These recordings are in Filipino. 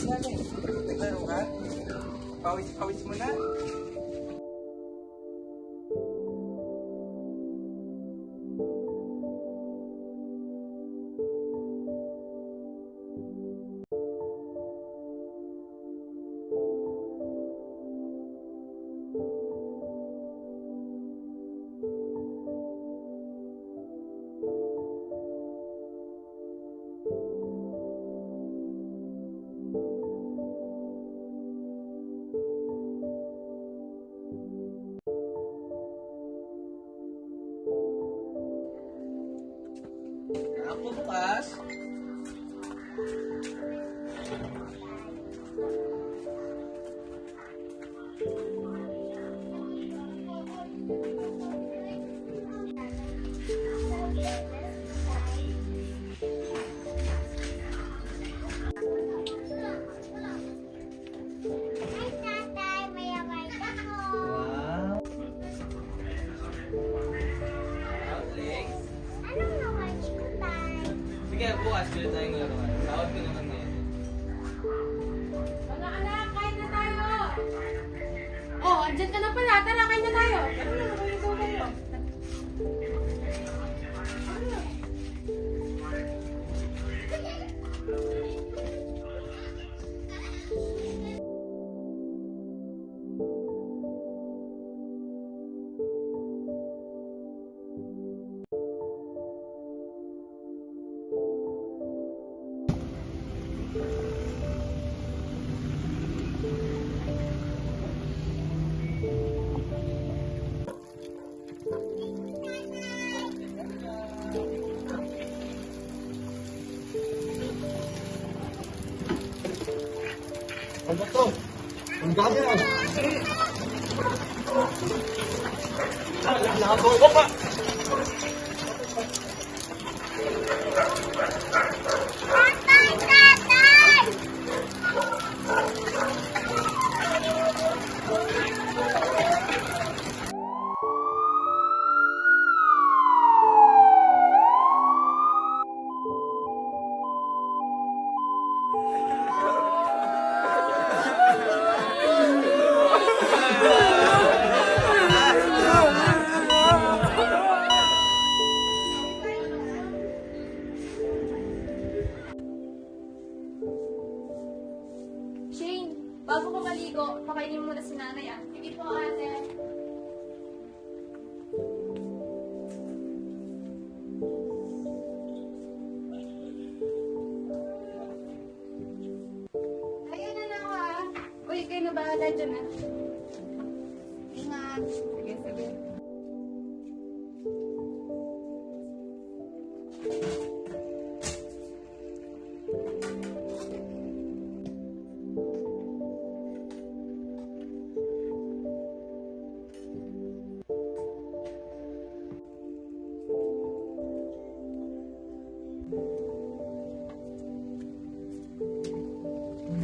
galing? Naglaro ka? Pawis-pawis mo na? Ako bukas. Ay, tatay, may away ako. Wow. Alex. Anong naman ko, tay? Sige, bukas ulit tayong laruan. Tawag ko naman ngayon. Mga anak, kain na tayo! Oh, andyan ka na pala. Tara, kain na tayo. Ano na, ikaw kayo. Ano to? Ang dami ah. Nakatulog pa. Tatay, tatay! Shane, bago ka maligo, pakainin mo muna si nanay ah. Sige po, ate. Ayun na ako ah. Uy, kayo na bahala dyan ah. Ingat. Sige, sige.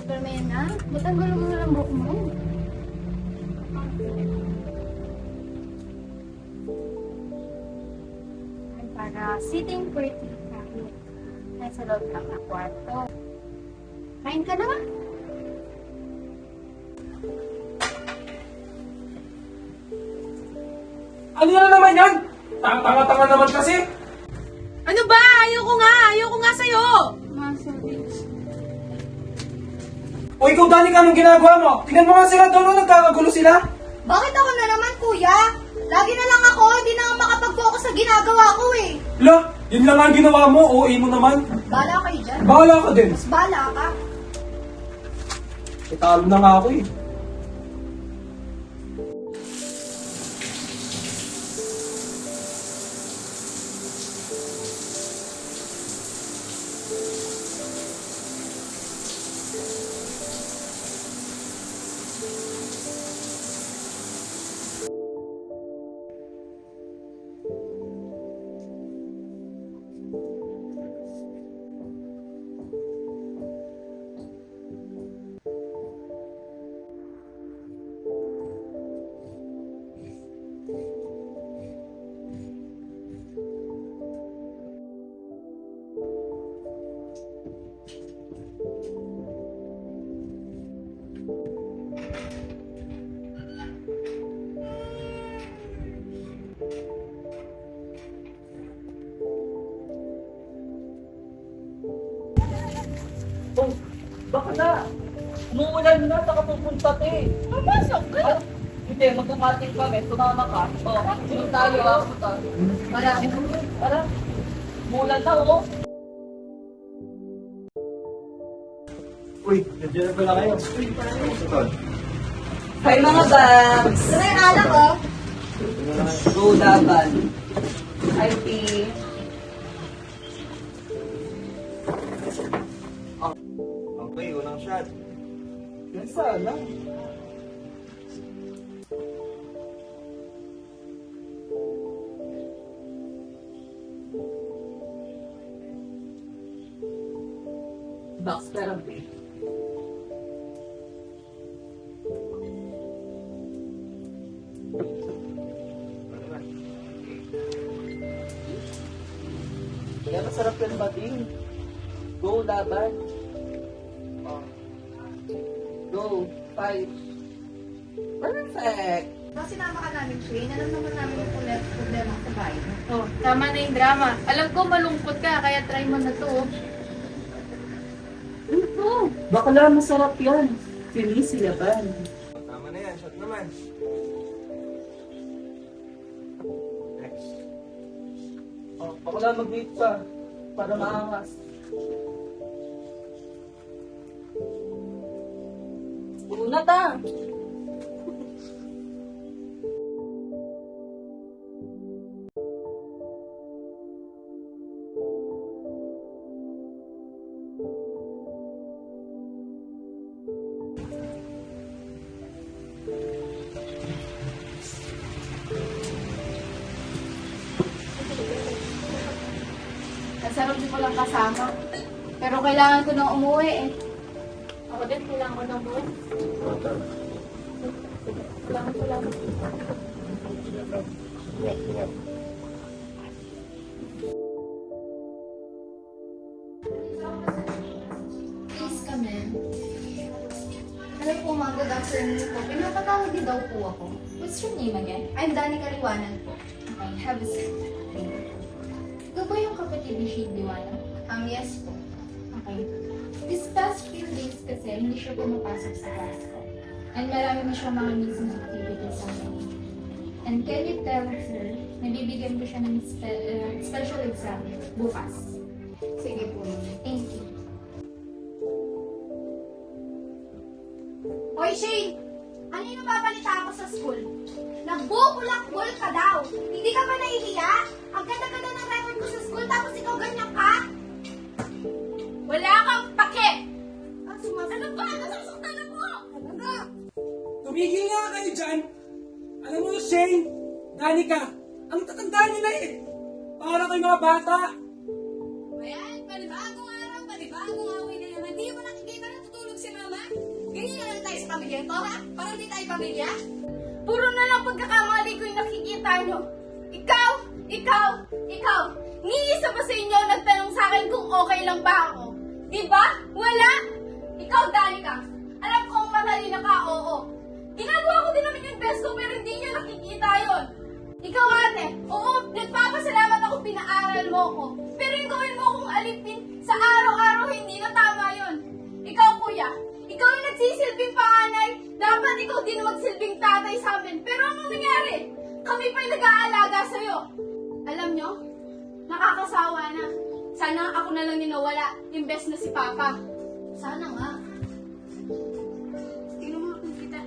Carmena, ba't ang gulo-gulo ng buhok mo? Ay, para sitting pretty kahit nasa loob lang ng kwarto. Kain ka na ba? Ano na naman yan? Tanga-tanga naman kasi. Ano ba? Ayoko nga sa'yo! Sorry. O ikaw, Danica, anong ginagawa mo? Tingnan mo nga sila doon, nagkakagulo sila. Bakit ako na naman, kuya? Lagi na lang ako, hindi na nga makapag-focus sa ginagawa ko eh. La, yun lang ang ginawa mo, OA mo naman. Bala kayo dyan. Bahala ka din. Mas bala ka. Italo na nga ako eh. Baka na. Umuulan na, saka pupunta eh. Papasok ka. Ah, hindi, magkakating kami. Tumama ka. O, sunod tayo ha. Tara. Umuulan na, oh. Uy, nandiyan na pala kayo. Hi mga bags. Ito na yung alak, oh. Go laban. Hi, P. Okay, unang shot. Yan sana. Box therapy. Yan, masarap yan ba din? Go, laban. Oh. Go, 5. Perfect! Nung sinama ka namin, Shane, alam naman namin yung problema sa bahay mo. Oh, tama na yung drama. Alam ko malungkot ka, kaya try mo na to. Ano to? Bakla, masarap yan. Finish laban. Tama na yan, shot naman. Next. Oh, bakla, mag-wait ka. Para maangas. Una ta! Nasarap din ko lang kasama. Pero kailangan ko nang umuwi eh. Ako din, kailangan ko nang umuwi. Salamat. Please come in. Alam po, mga good afternoon po. Pinapatawag din daw po ako. What's your name again? I'm Danny Kaliwanan po. Okay, have a seat. Ikaw ba yung kapatid ni Shade Liwanag? Yes po. Okay. This past few days kasi, hindi siya pumapasok sa class ko. And marami na siyang mga missing activities sa akin. And can you tell her, nabibigyan ko siya ng special exam bukas. Sige po. Thank you. Hoy, Shane! Ano yung nababalita ako sa school? Nagbubulak-bul ka daw. Hindi ka ba nahihiya? Ang ganda-ganda ng record ko sa school tapos ikaw ganyan ka? Wala kang pake! Ano ba? Nasasaktan ako! Ano? Tumigil nga kayo dyan. Alam mo, Shane, Danica, ang tatanda niyo na eh. Para kayo mga bata. Ayan, panibagong araw, panibagong away na naman. Di mo nakikita na tutulog si mama? Ganyan na lang tayo sa pamilya to, ha? Parang di tayo pamilya? Puro na lang pagkakamali ko yung nakikita nyo. Ikaw, ni isa ba sa inyo nagtanong sa akin kung okay lang ba ako? Diba? Wala! Ikaw, Danica, alam kong matalino ka, oo. Ginagawa ko din naman yung best ko pero hindi nyo nakikita yon. Ikaw, ate, oo, nagpapasalamat ako pinaaral mo ko. Pero yung gawin mo akong alipin sa araw-araw, hindi na tama yon. Ikaw, kuya, ikaw yung nagsisilbing panganay, dapat ikaw din magsilbing tatay sa amin. Pero anong nangyari? Kami pa yung nag-aalaga sa'yo. Alam nyo, nakakasawa na. Sana ako na lang yung nawala, imbes na si Papa. Sana nga. Tingnan mo kung kita.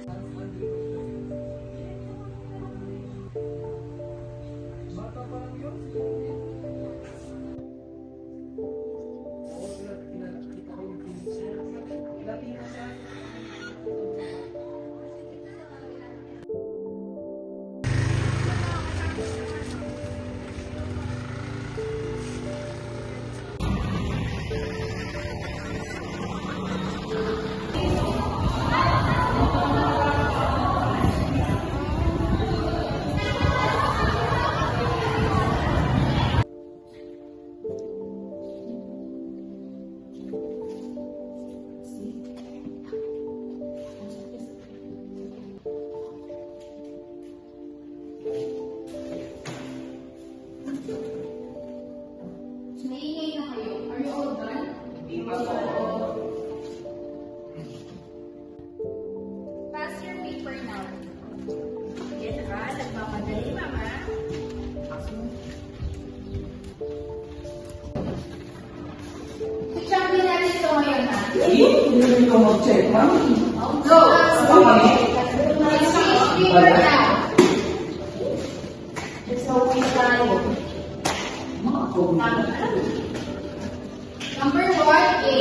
Number 1A.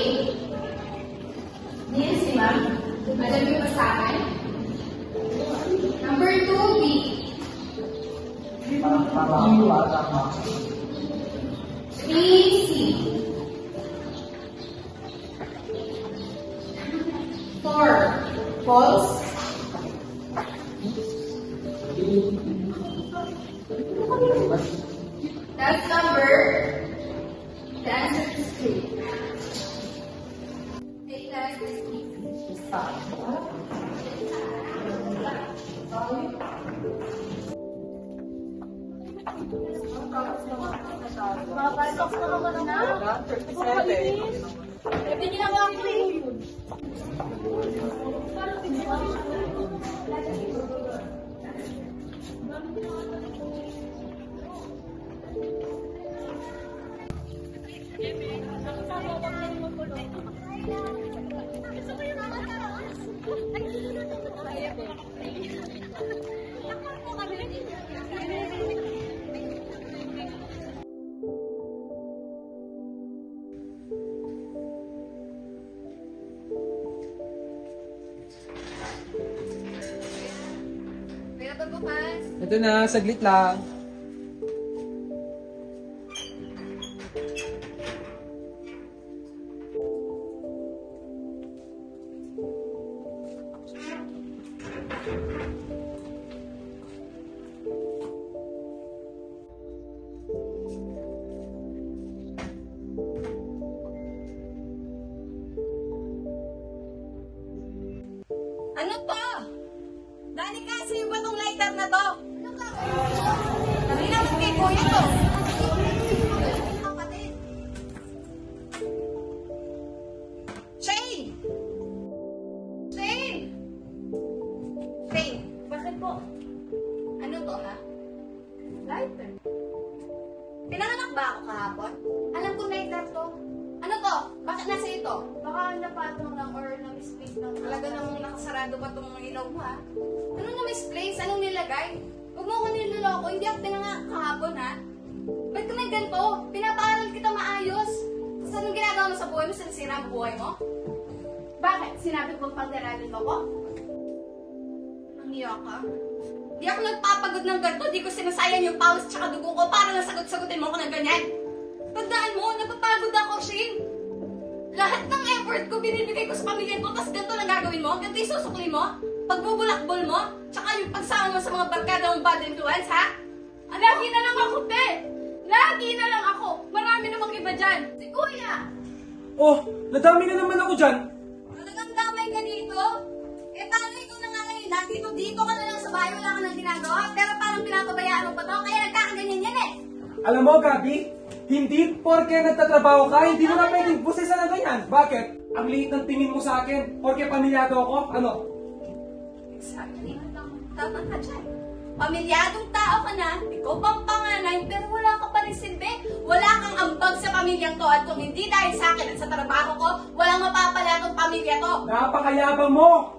Nancy, ma'am. Alam niyo ba sa akin? Number 2B. Three C. 4. False. That's number. The answer is 3. Take the rest is me. Mapasok na naman na. 37. Sabi ginagawa ko eh. Pwede pagbukas. Ito na, saglit lang. Ano to? Danica, sino ba tong lighter na to? Ano ka? Kanina mo kay Kuya to. Kapatid. Shane! Shane! Shane, bakit po? Ano to, ha? Lighter. Pinanganak ba ako kahapon? Alam ko lighter to. Ano to? Bakit nasa ito? Baka napatong lang or na-misplace lang. Talaga namang nakasarado ba itong ilaw mo, ha? Ano na-misplace? Anong nilagay? Huwag mo ako niloloko. Hindi ako pinanganak kahapon, ha? Ba't ka may ganito? Pinapaaral kita maayos. Tapos anong ginagawa mo sa buhay mo? Sinisira ang buhay mo? Bakit? Sinabi ko pang-deralin mo ko? Ang iya ka? Di ako nagpapagod ng ganito. Di ko sinasayang yung pawis tsaka dugo ko para nasagot-sagutin mo ko ng ganyan. Tandaan mo, napapagod ako, Shane. Lahat ng effort ko binibigay ko sa pamilya ko, tapos ganito lang gagawin mo? Ganito yung susukli mo? Pagbubulakbol mo? Tsaka yung pagsama mo sa mga barkada mong bad influence, ha? Lagi na lang ako, te! Lagi na lang ako! Marami namang iba dyan! Si Kuya! Oh, nadami na naman ako dyan. Talagang damay ka dito? Eh, paano ikaw na nga ngayon, ha? Dito ka na lang sa bahay, wala ka nang ginagawa, pero parang pinapabayaan mo pa to, kaya nagkakaganyan yan eh! Alam mo, Gabi, hindi porke nagtatrabaho ka, hindi mo na pwedeng busisan na ganyan. Bakit? Ang liit ng tingin mo sa akin, porke pamilyado ako, ano? Exactly. Tama ka dyan. Pamilyadong tao ka na, ikaw pang panganay, pero wala ka pa rin silbi. Wala kang ambag sa pamilyang to, at kung hindi dahil sa akin at sa trabaho ko, walang mapapala tong pamilya to. Napakayabang mo!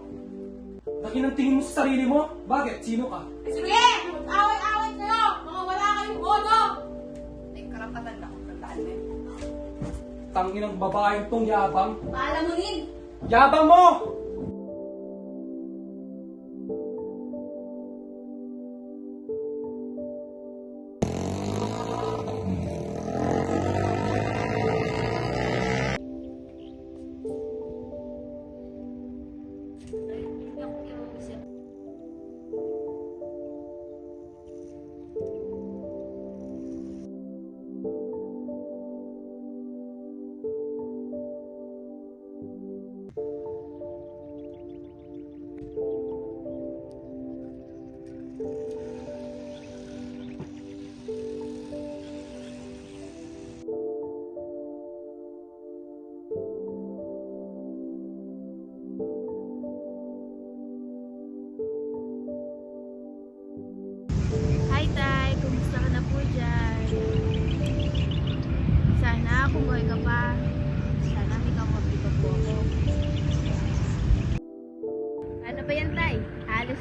Laki ng tingin mo sa sarili mo. Bakit? Sino ka? Sige! Mag-away-away kayo! Mga wala kayong bono! May karapatan na akong tandaan mo. Tangin ng babaeng tong yabang. Paalamunin! Yabang mo!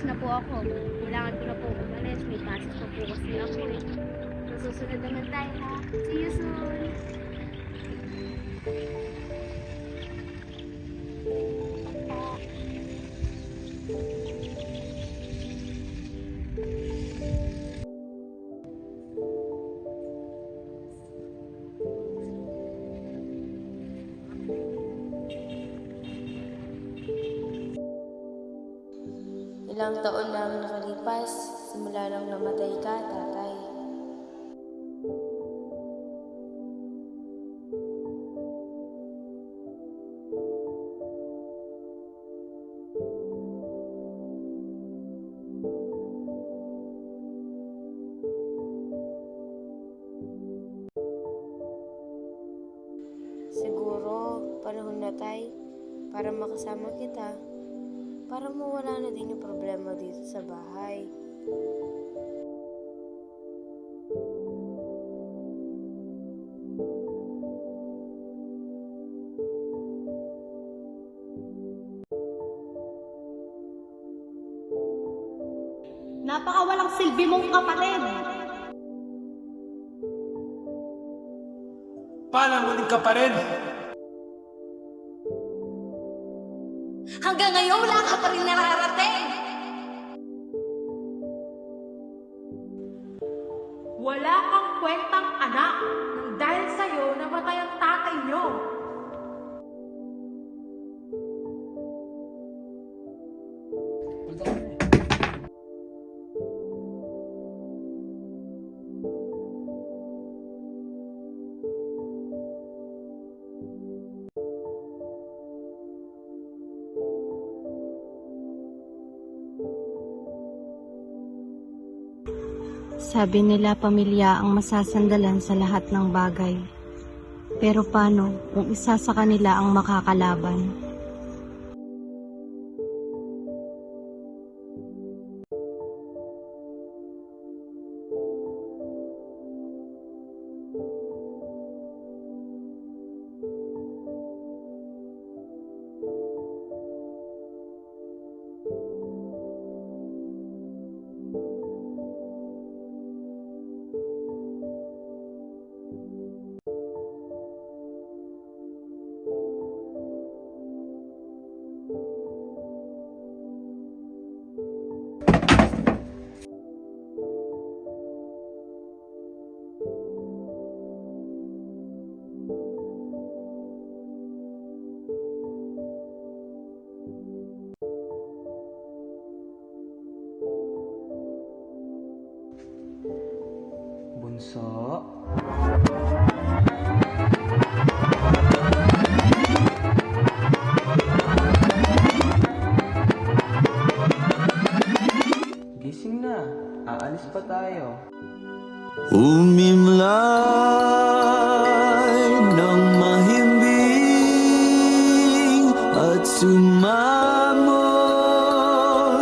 na po ako. Kailangan ko na po umalis. May pasok pa po kasi ako eh. Sa susunod naman tayo ha. See you soon! Ilang taon na ang nakalipas, simula nang namatay ka, tatay. Siguro, panahon na tay, para makasama kita. Para mawala na din yung problema dito sa bahay. Napakawalang silbi mong kapatid! Palamunin ka pa rin! Hanggang ngayon wala ka pa rin nararating! Wala kang kwentang anak nang dahil sa'yo namatay ang tatay niyo. Sabi nila pamilya ang masasandalan sa lahat ng bagay. Pero paano kung isa sa kanila ang makakalaban? Bunso? Gising na. Aalis pa tayo. Umimlay ng mahimbing at sumamo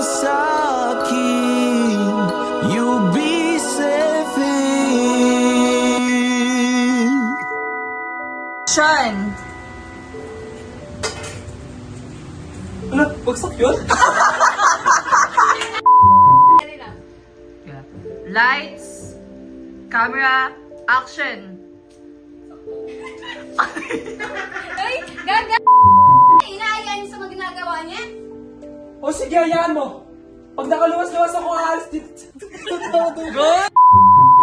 sa akin. You'll be safe in. Sean! Ano? Bagsak yun? Lights, camera, action! Ay, gaga! Inaayaan niyo sa mga ginagawa niya? O sige, hayaan mo. Pag nakaluwas-luwas ako, aalis dito. Good!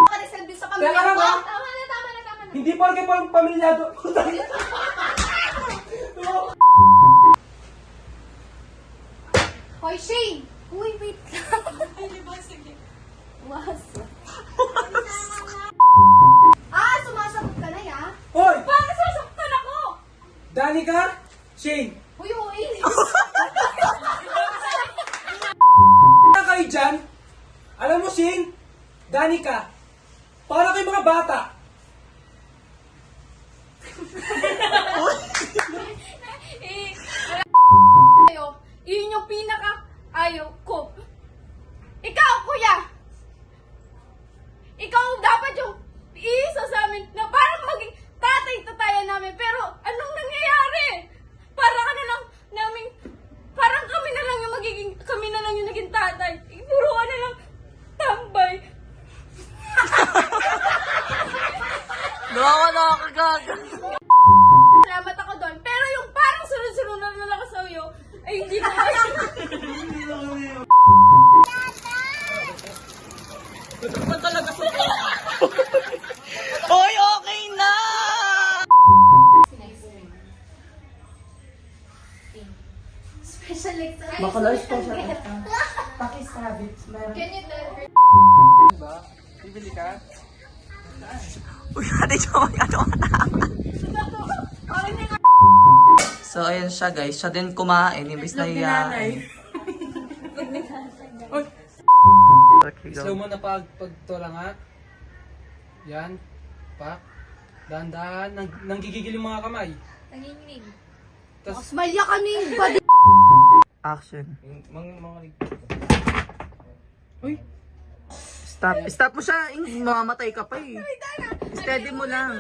Makareserve sa Teka pamilya lang, ko. ha? Tama na. Hindi porke pamilyado. Hoy, Shane! Uy, wait lang. Ay, di ba? Sige. Was. Sumasagot ka na, ya? Hoy! Bakit sasaktan ako? Danica? Shane? Uy, uy. Ano kayo dyan? Alam mo, Shane? Danica? Para kayo mga bata. Yun yung pinaka-ayaw ko. Ikaw, kuya! Ikaw dapat yung iisa sa amin na parang maging tatay-tatayan namin. Pero anong nangyayari? Parang ano lang namin, parang kami na lang yung naging tatay. kayo. Ay, hindi ko kayo. Hoy, okay na! Special lecture. Makulayos po siya. Pakisabit. Can you tell her? Diba? Bibili ka? Uy, ate, So, ayan siya guys. Siya din kumain. Imbis na hiyain. Slow mo na pagtulangat. Yan. Pak. Dahan-dahan. Nanggigigil yung mga kamay. Nanginginig. Tapos, Malya ka ni body. Action. mga Uy. Stop. Stop mo siya. Mamamatay ka pa eh. Steady mo lang.